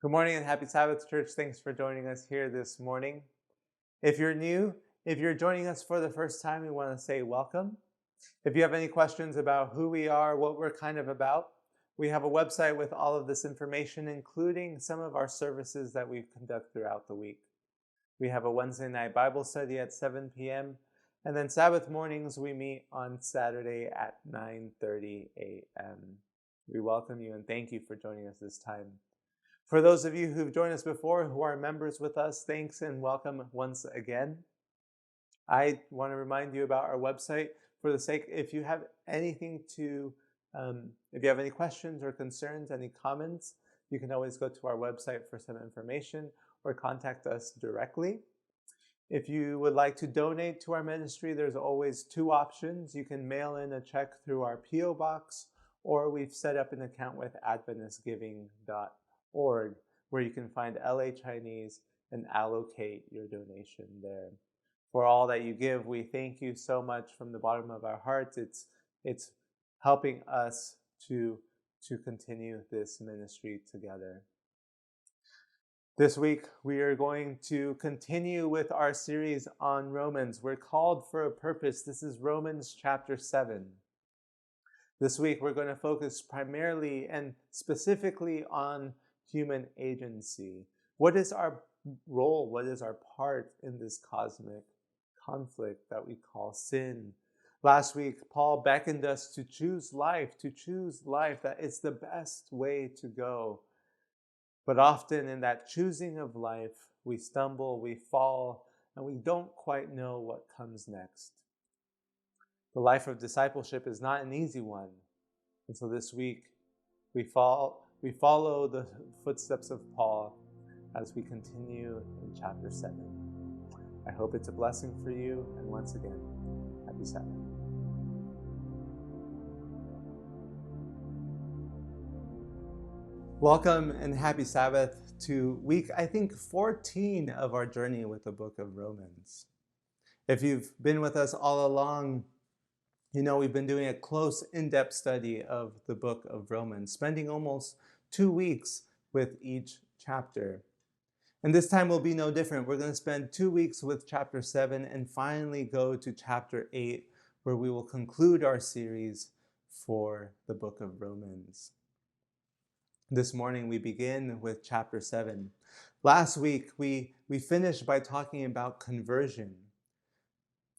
Good morning and happy Sabbath, church. Thanks for joining us here this morning. If you're new, if you're joining us for the first time, we want to say welcome. If you have any questions about who we are, what we're kind of about, we have a website with all of this information, including some of our services that we conduct throughout the week. We have a Wednesday night Bible study at 7 p.m. And then Sabbath mornings, we meet on Saturday at 9:30 a.m. We welcome you and thank you for joining us this time. For those of you who've joined us before, who are members with us, thanks and welcome once again. I want to remind you about our website for the sake, if you have anything if you have any questions or concerns, any comments, you can always go to our website for some information or contact us directly. If you would like to donate to our ministry, there's always two options. You can mail in a check through our P.O. box, or we've set up an account with AdventistGiving.org, where you can find LA Chinese and allocate your donation there. For all that you give, we thank you so much from the bottom of our hearts. It's helping us to continue this ministry together. This week, we are going to continue with our series on Romans. We're called for a purpose. This is Romans chapter 7. This week, we're going to focus primarily and specifically on human agency. What is our role? What is our part in this cosmic conflict that we call sin? Last week, Paul beckoned us to choose life, that it's the best way to go. But often in that choosing of life, we stumble, we fall, and we don't quite know what comes next. The life of discipleship is not an easy one. And so this week, we follow the footsteps of Paul as we continue in chapter 7. I hope it's a blessing for you, and once again, happy Sabbath. Welcome and happy Sabbath to week, I think, 14 of our journey with the book of Romans. If you've been with us all along, you know we've been doing a close, in-depth study of the book of Romans, spending almost 2 weeks with each chapter. And this time will be no different. We're going to spend 2 weeks with chapter 7 and finally go to chapter 8, where we will conclude our series for the book of Romans. This morning we begin with chapter 7. Last week we finished by talking about conversion.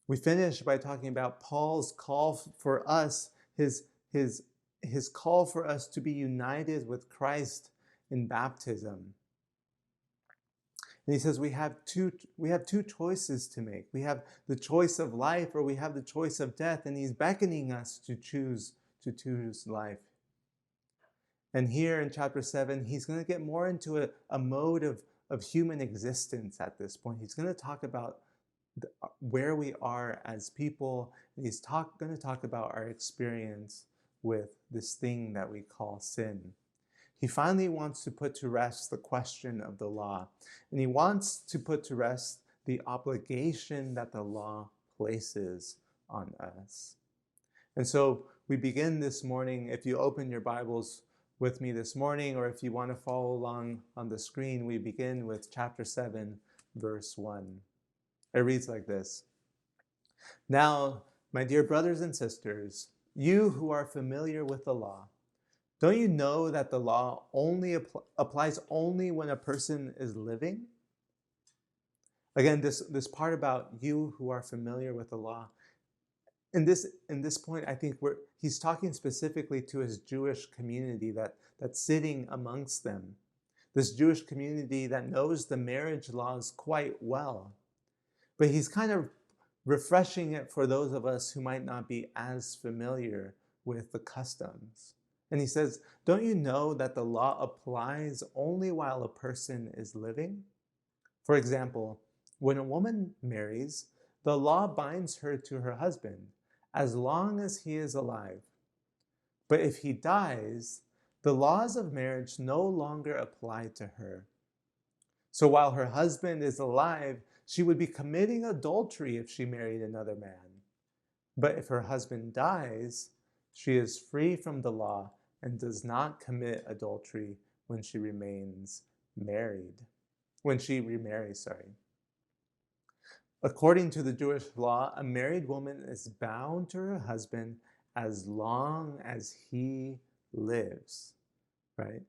We finished by talking about Paul's call for us, his call for us to be united with Christ in baptism. And he says we have two choices to make. We have the choice of life, or we have the choice of death, and he's beckoning us to choose life. And here in chapter 7, he's going to get more into a mode of human existence at this point. He's going to talk about where we are as people, and he's going to talk about our experience with this thing that we call sin. He finally wants to put to rest the question of the law, and he wants to put to rest the obligation that the law places on us. And so we begin this morning. If you open your Bibles with me this morning, or if you want to follow along on the screen, we begin with chapter 7, verse 1. It reads like this. Now, my dear brothers and sisters, you who are familiar with the law, don't you know that the law only applies only when a person is living? Again, this part about you who are familiar with the law. In this point, I think he's talking specifically to his Jewish community that's sitting amongst them. This Jewish community that knows the marriage laws quite well. But he's kind of refreshing it for those of us who might not be as familiar with the customs. And he says, don't you know that the law applies only while a person is living? For example, when a woman marries, the law binds her to her husband as long as he is alive. But if he dies, the laws of marriage no longer apply to her. So while her husband is alive, she would be committing adultery if she married another man. But if her husband dies, she is free from the law and does not commit adultery when she remains when she remarries, sorry. According to the Jewish law, a married woman is bound to her husband as long as he lives, right?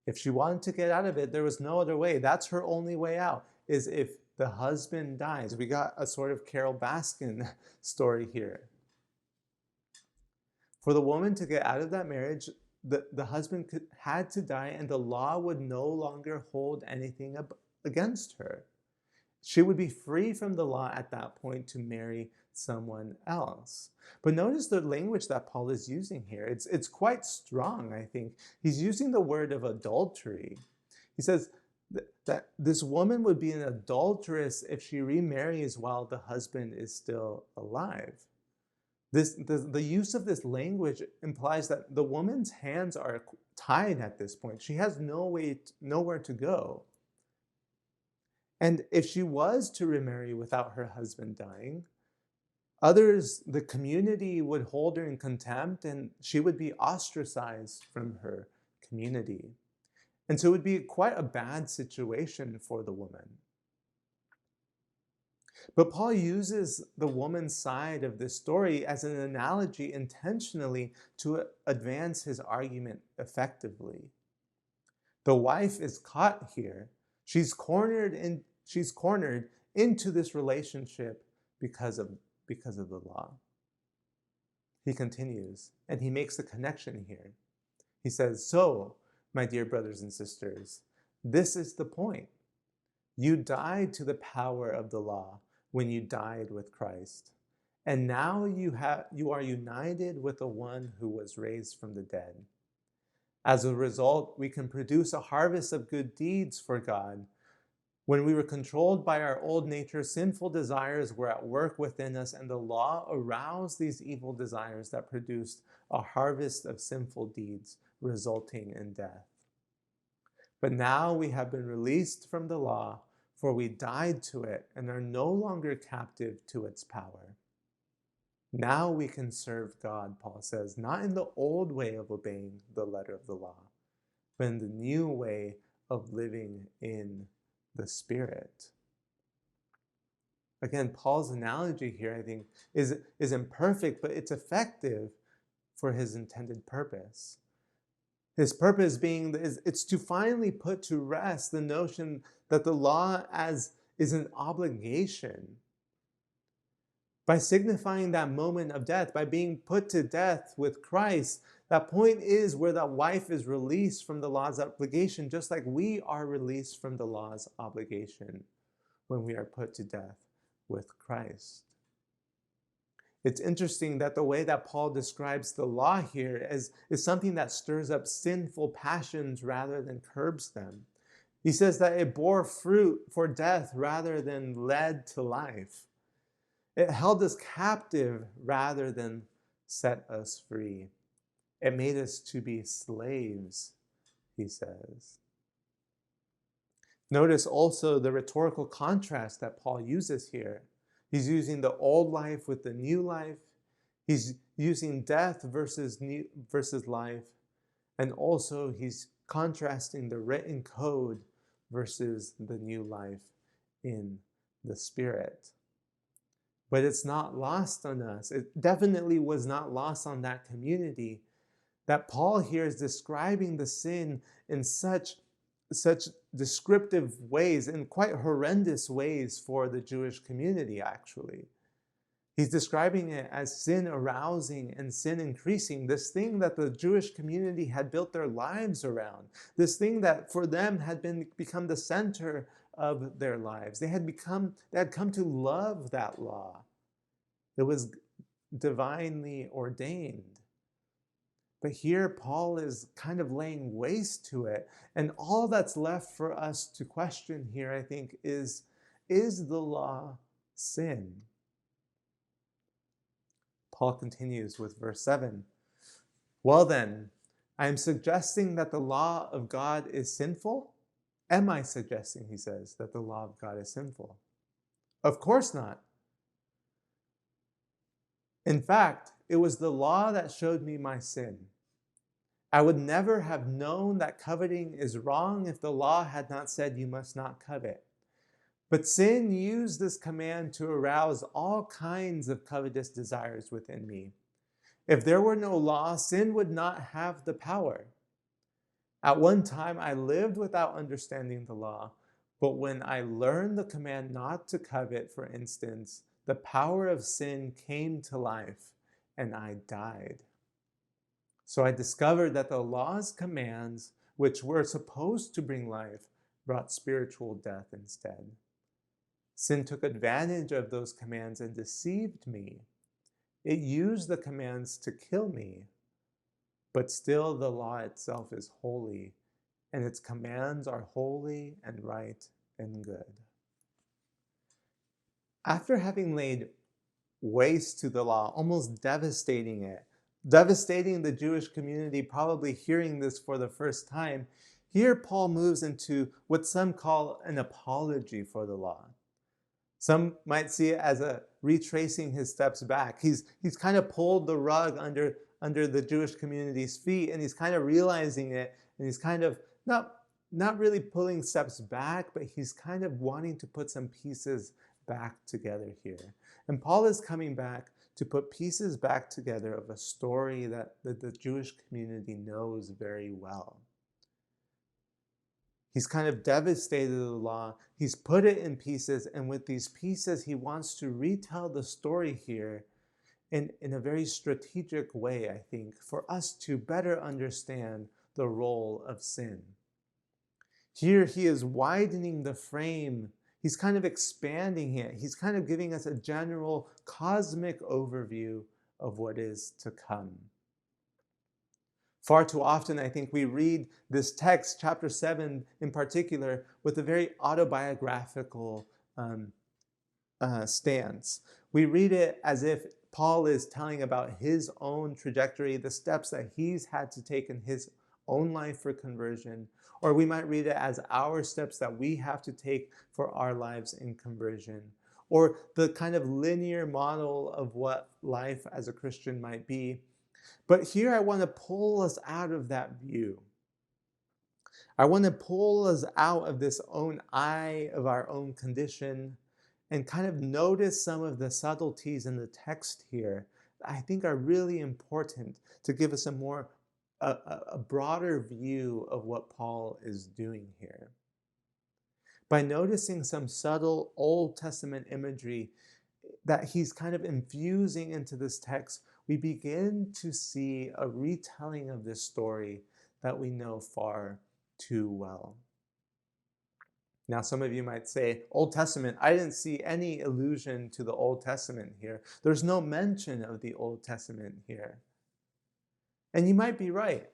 If she wanted to get out of it, there was no other way. That's her only way out, is if the husband dies. We got a sort of Carol Baskin story here. For the woman to get out of that marriage, the husband had to die, and the law would no longer hold anything against her. She would be free from the law at that point to marry someone else. But notice the language that Paul is using here. It's quite strong, I think. He's using the word of adultery. He says that this woman would be an adulteress if she remarries while the husband is still alive. The use of this language implies that the woman's hands are tied at this point. She has nowhere to go. And if she was to remarry without her husband dying, others, the community would hold her in contempt, and she would be ostracized from her community. And so it would be quite a bad situation for the woman. But Paul uses the woman's side of this story as an analogy intentionally to advance his argument effectively. The wife is caught here. She's cornered into this relationship because of the law. He continues, and he makes the connection here. He says, "So, my dear brothers and sisters, this is the point. You died to the power of the law when you died with Christ. And now you are united with the one who was raised from the dead. As a result, we can produce a harvest of good deeds for God. When we were controlled by our old nature, sinful desires were at work within us, and the law aroused these evil desires that produced a harvest of sinful deeds, resulting in death. But now we have been released from the law, for we died to it and are no longer captive to its power. Now we can serve God," Paul says, "not in the old way of obeying the letter of the law, but in the new way of living in the Spirit." Again, Paul's analogy here, I think, is imperfect, but it's effective for his intended purpose. His purpose being it's to finally put to rest the notion that the law is an obligation. By signifying that moment of death, by being put to death with Christ, that point is where the wife is released from the law's obligation, just like we are released from the law's obligation when we are put to death with Christ. It's interesting that the way that Paul describes the law here is something that stirs up sinful passions rather than curbs them. He says that it bore fruit for death rather than led to life. It held us captive rather than set us free. It made us to be slaves, he says. Notice also the rhetorical contrast that Paul uses here. He's using the old life with the new life. He's using death versus life. And also he's contrasting the written code versus the new life in the Spirit. But it's not lost on us. It definitely was not lost on that community that Paul here is describing the sin in such descriptive ways, in quite horrendous ways for the Jewish community, actually. He's describing it as sin arousing and sin increasing, this thing that the Jewish community had built their lives around, this thing that for them had become the center of their lives. They had come to love that law. It was divinely ordained. But here Paul is kind of laying waste to it. And all that's left for us to question here, I think, is the law sin? Paul continues with verse 7. "Well then, I am suggesting that the law of God is sinful? Am I suggesting," he says, "that the law of God is sinful? Of course not. In fact, it was the law that showed me my sin. I would never have known that coveting is wrong if the law had not said you must not covet. But sin used this command to arouse all kinds of covetous desires within me. If there were no law, sin would not have the power. At one time, I lived without understanding the law, but when I learned the command not to covet, for instance, the power of sin came to life and I died. So I discovered that the law's commands, which were supposed to bring life, brought spiritual death instead. Sin took advantage of those commands and deceived me. It used the commands to kill me, but still the law itself is holy, and its commands are holy and right and good. After having laid waste to the law, almost devastating it, devastating the Jewish community, probably hearing this for the first time, here Paul moves into what some call an apology for the law. Some might see it as a retracing his steps back. He's kind of pulled the rug under the Jewish community's feet, and he's kind of realizing it, and he's kind of not really pulling steps back, but he's kind of wanting to put some pieces back together here. And Paul is coming back to put pieces back together of a story that the Jewish community knows very well. He's kind of devastated the law. He's put it in pieces, and with these pieces, he wants to retell the story here in a very strategic way, I think, for us to better understand the role of sin. Here he is widening the frame. He's kind of expanding it. He's kind of giving us a general cosmic overview of what is to come. Far too often, I think we read this text, chapter 7 in particular, with a very autobiographical stance. We read it as if Paul is telling about his own trajectory, the steps that he's had to take in his own life for conversion, or we might read it as our steps that we have to take for our lives in conversion, or the kind of linear model of what life as a Christian might be. But here I want to pull us out of that view. I want to pull us out of this own eye of our own condition and kind of notice some of the subtleties in the text here that I think are really important to give us a broader view of what Paul is doing here. By noticing some subtle Old Testament imagery that he's kind of infusing into this text, we begin to see a retelling of this story that we know far too well. Now, some of you might say, Old Testament, I didn't see any allusion to the Old Testament here. There's no mention of the Old Testament here. And you might be right.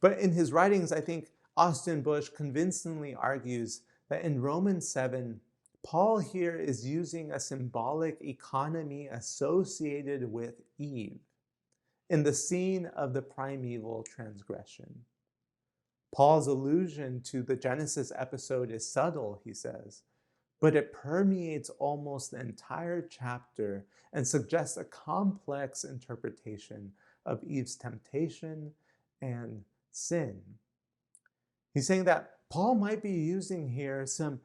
But in his writings, I think Austin Bush convincingly argues that in Romans 7, Paul here is using a symbolic economy associated with Eve in the scene of the primeval transgression. Paul's allusion to the Genesis episode is subtle, he says, but it permeates almost the entire chapter and suggests a complex interpretation of Eve's temptation and sin. He's saying that Paul might be using here some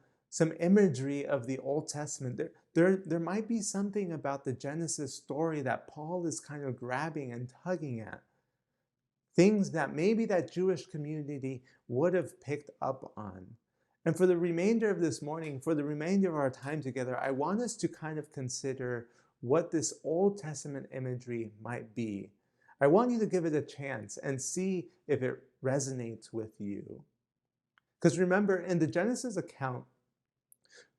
imagery of the Old Testament. There might be something about the Genesis story that Paul is kind of grabbing and tugging at. Things that maybe that Jewish community would have picked up on. And for the remainder of this morning, for the remainder of our time together, I want us to kind of consider what this Old Testament imagery might be. I want you to give it a chance and see if it resonates with you. Because remember, in the Genesis account,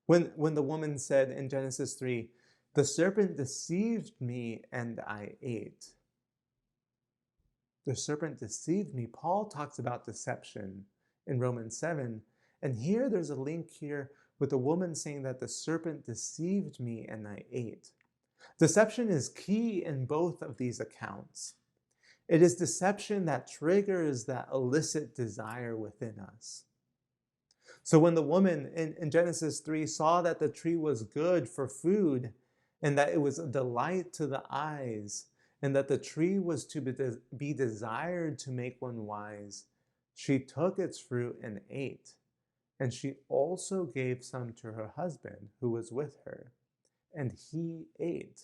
when the woman said in Genesis 3, the serpent deceived me and I ate. The serpent deceived me. Paul talks about deception in Romans 7. And here there's a link here with a woman saying that the serpent deceived me and I ate. Deception is key in both of these accounts. It is deception that triggers that illicit desire within us. So when the woman in Genesis 3 saw that the tree was good for food and that it was a delight to the eyes and that the tree was to be desired to make one wise, she took its fruit and ate. And she also gave some to her husband who was with her, and he ate.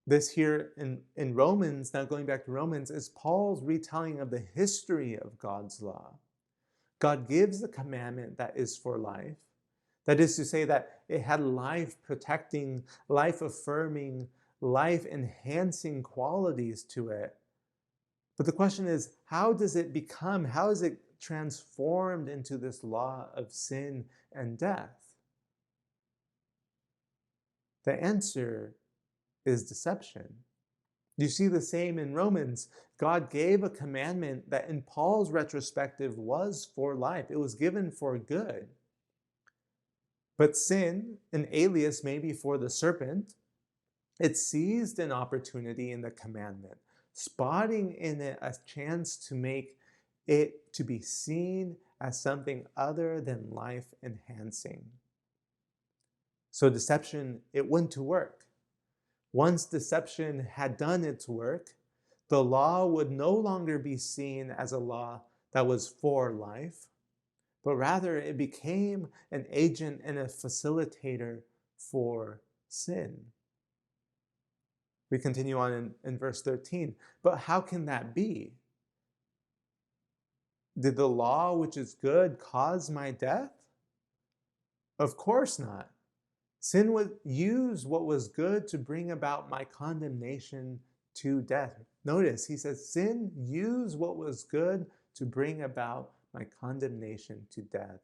This here in Romans, now going back to Romans, is Paul's retelling of the history of God's law. God gives the commandment that is for life. That is to say that it had life-protecting, life-affirming, life-enhancing qualities to it. But the question is, how is it transformed into this law of sin and death? The answer is deception. You see the same in Romans. God gave a commandment that in Paul's retrospective was for life. It was given for good. But sin, an alias maybe for the serpent, it seized an opportunity in the commandment, spotting in it a chance to make it to be seen as something other than life enhancing. So deception, it went to work. Once deception had done its work, the law would no longer be seen as a law that was for life, but rather it became an agent and a facilitator for sin. We continue on in verse 13. But how can that be? Did the law, which is good, cause my death? Of course not. Sin would use what was good to bring about my condemnation to death. Notice, he says, sin used what was good to bring about my condemnation to death.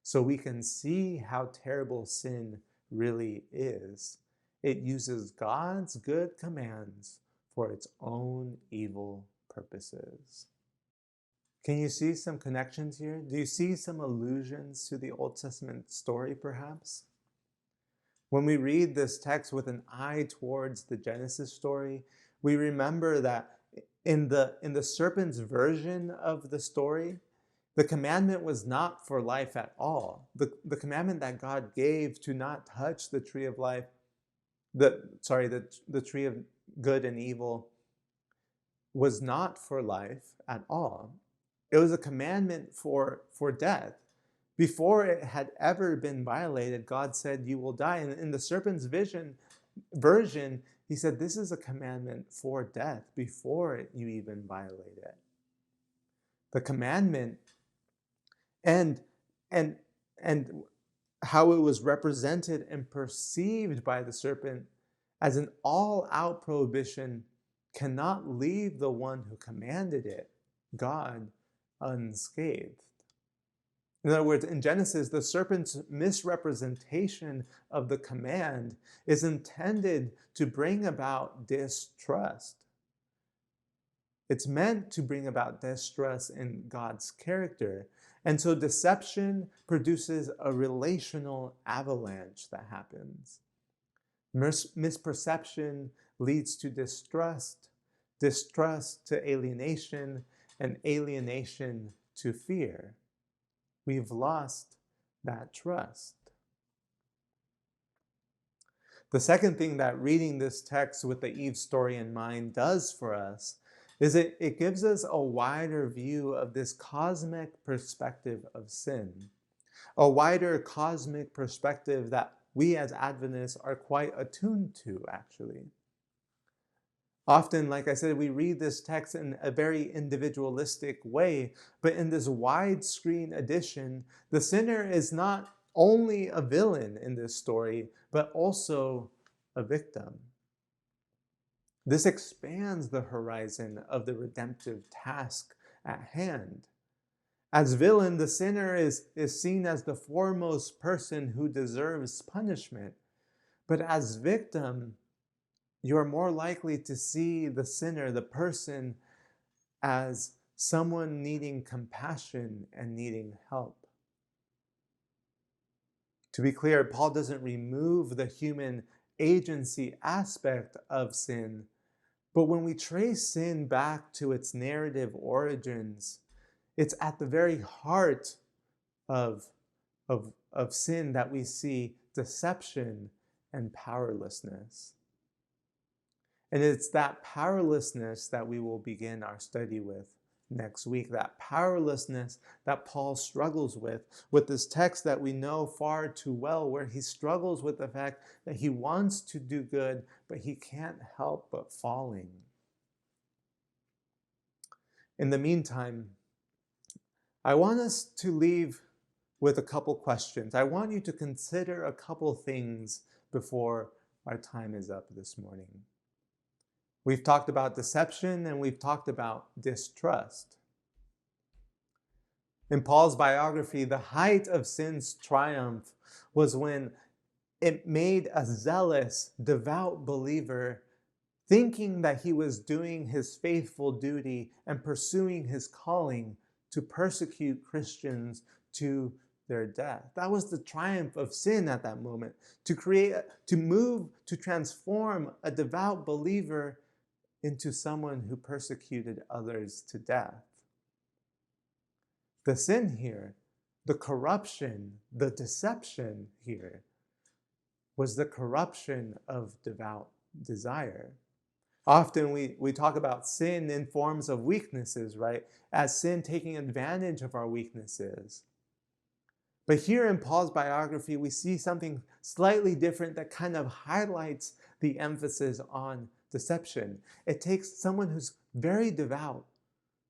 So we can see how terrible sin really is. It uses God's good commands for its own evil purposes. Can you see some connections here? Do you see some allusions to the Old Testament story, perhaps? When we read this text with an eye towards the Genesis story, we remember that in the serpent's version of the story, the commandment was not for life at all. The commandment that God gave to not touch the tree of life, the tree of good and evil, was not for life at all. It was a commandment for death. Before it had ever been violated, God said, you will die. And in the serpent's version, he said, this is a commandment for death before you even violate it. The commandment and how it was represented and perceived by the serpent as an all-out prohibition cannot leave the one who commanded it, God, unscathed. In other words, in Genesis, the serpent's misrepresentation of the command is intended to bring about distrust. It's meant to bring about distrust in God's character. And so deception produces a relational avalanche that happens. Misperception leads to distrust, distrust to alienation, and alienation to fear. We've lost that trust. The second thing that reading this text with the Eve story in mind does for us is it gives us a wider view of this cosmic perspective of sin. A wider cosmic perspective that we as Adventists are quite attuned to, actually. Often, like I said, we read this text in a very individualistic way, but in this widescreen edition, the sinner is not only a villain in this story, but also a victim. This expands the horizon of the redemptive task at hand. As villain, the sinner is seen as the foremost person who deserves punishment, but as victim, you are more likely to see the sinner, the person, as someone needing compassion and needing help. To be clear, Paul doesn't remove the human agency aspect of sin, but when we trace sin back to its narrative origins, it's at the very heart of sin that we see deception and powerlessness. And it's that powerlessness that we will begin our study with next week. That powerlessness that Paul struggles with this text that we know far too well, where he struggles with the fact that he wants to do good, but he can't help but falling. In the meantime, I want us to leave with a couple questions. I want you to consider a couple things before our time is up this morning. We've talked about deception and we've talked about distrust. In Paul's biography, the height of sin's triumph was when it made a zealous, devout believer thinking that he was doing his faithful duty and pursuing his calling to persecute Christians to their death. That was the triumph of sin at that moment, to transform a devout believer into someone who persecuted others to death. The sin here, the corruption, the deception here, was the corruption of devout desire. Often we talk about sin in forms of weaknesses, right? As sin taking advantage of our weaknesses. But here in Paul's biography, we see something slightly different that kind of highlights the emphasis on deception. It takes someone who's very devout,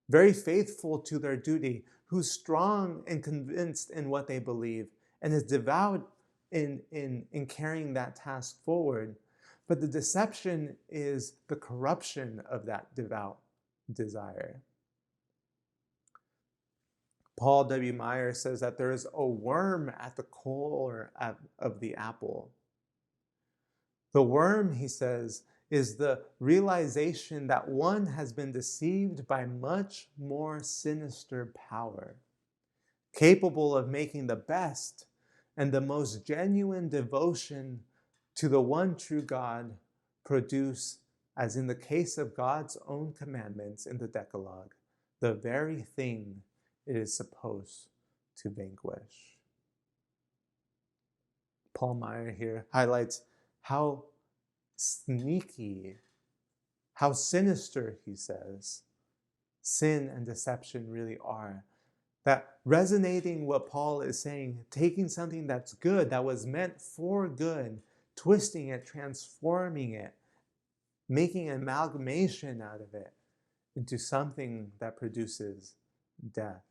very faithful to their duty, who's strong and convinced in what they believe, and is devout in carrying that task forward. But the deception is the corruption of that devout desire. Paul W. Meyer says that there is a worm at the core of the apple. The worm, he says, is the realization that one has been deceived by much more sinister power, capable of making the best and the most genuine devotion to the one true God produce, as in the case of God's own commandments in the Decalogue, the very thing it is supposed to vanquish. Paul Meyer here highlights how sneaky, how sinister, he says, sin and deception really are. That resonating what Paul is saying, taking something that's good, that was meant for good, twisting it, transforming it, making an amalgamation out of it into something that produces death.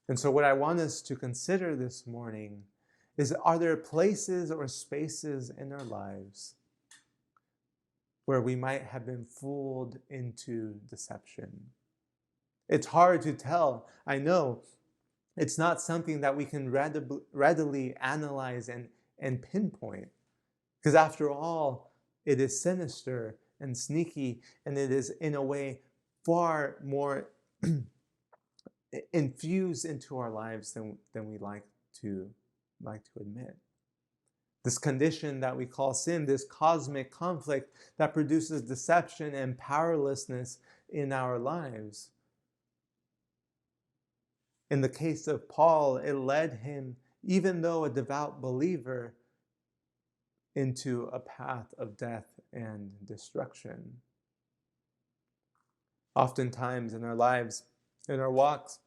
And so what I want us to consider this morning is, are there places or spaces in our lives where we might have been fooled into deception? It's hard to tell. I know it's not something that we can readily analyze and pinpoint. Because after all, it is sinister and sneaky, and it is in a way far more infused into our lives than we like to admit. This condition that we call sin, this cosmic conflict that produces deception and powerlessness in our lives. In the case of Paul, it led him, even though a devout believer, into a path of death and destruction. Oftentimes in our lives, in our walks,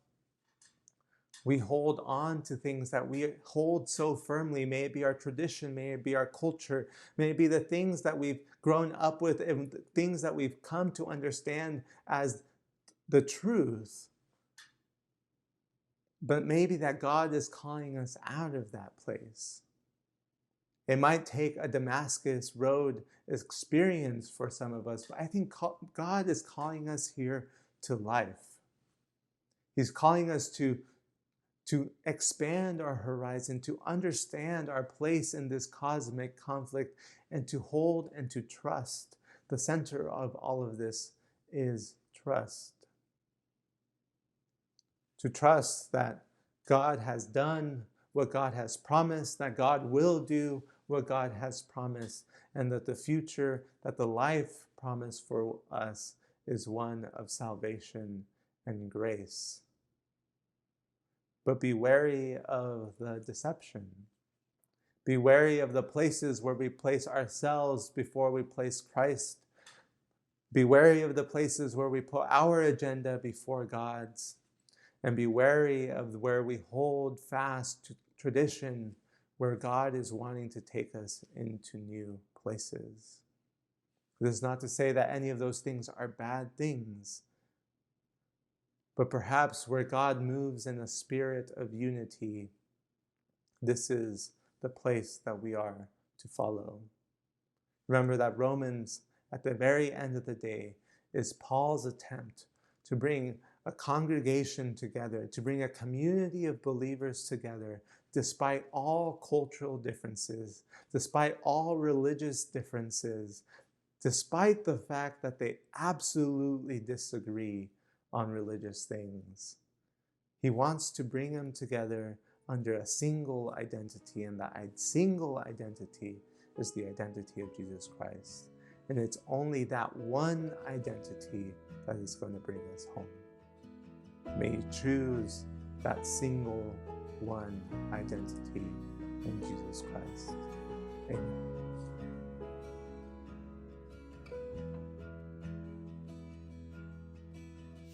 we hold on to things that we hold so firmly. May it be our tradition, may it be our culture, may it be the things that we've grown up with and the things that we've come to understand as the truth. But maybe that God is calling us out of that place. It might take a Damascus Road experience for some of us, but I think God is calling us here to life. He's calling us to expand our horizon, to understand our place in this cosmic conflict, and to hold and to trust. The center of all of this is trust. To trust that God has done what God has promised, that God will do what God has promised, and that the future, that the life promised for us is one of salvation and grace. But be wary of the deception. Be wary of the places where we place ourselves before we place Christ. Be wary of the places where we put our agenda before God's. And be wary of where we hold fast to tradition, where God is wanting to take us into new places. This is not to say that any of those things are bad things, but perhaps where God moves in a spirit of unity, this is the place that we are to follow. Remember that Romans, at the very end of the day, is Paul's attempt to bring a congregation together, to bring a community of believers together, despite all cultural differences, despite all religious differences, despite the fact that they absolutely disagree on religious things. He wants to bring them together under a single identity, and that single identity is the identity of Jesus Christ. And it's only that one identity that is going to bring us home. May you choose that single one identity in Jesus Christ.